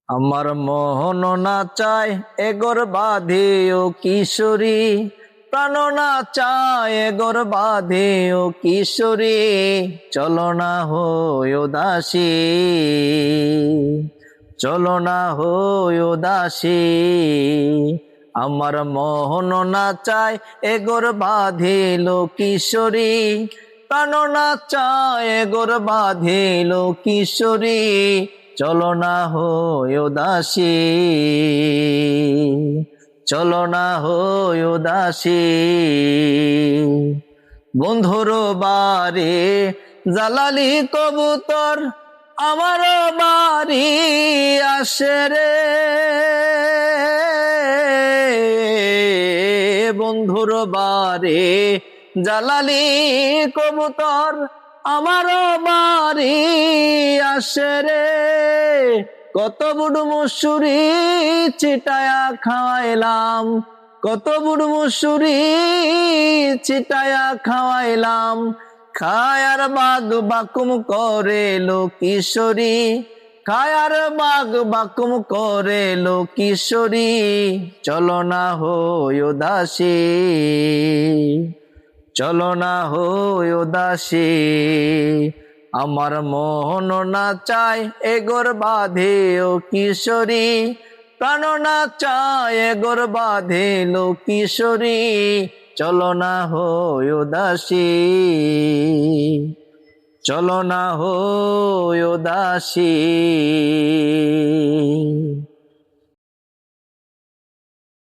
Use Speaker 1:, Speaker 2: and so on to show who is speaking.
Speaker 1: আমার মোহন না চায় এগোর বাঁধে ও কিশোরী, প্রাণ না চায় এগোর বাঁধে ও কিশোরী, চলো না হয় উদাসী, চলো না হয় উদাসী। আমার মোহন না চায় এগোর বাঁধিল কিশোরী, প্রাণ না চায় এগোর বাঁধিল কিশোরী, চলো না হয় উদাসী, চলো না হয় উদাসী। বন্ধুর বাড়ি জালালি কবুতর আমার বাড়ি আসে রে, বন্ধুর বাড়ি জালালি কবুতর আমার বাড়ি আসে রে। কত বুড়ো মুসুরি চিটায়া খাওয়াইলাম, কত বুড়ো মুসুরি চিটায়া খাওয়াইলাম, খায়ার বাগ বাকুম করে লো কিশোরী, খায়ার বাগ বাকুম করে লো কিশোরী, চলো না হয় উদাসী, চলো না হয় উদাসী। আমার মোহন না চায় এগোর বাঁধে ও কিশোরী, প্রাণ না চায় এগোর বাঁধিল কিশোরী, চলো না হয় উদাসী, চলো না হয় উদাসী।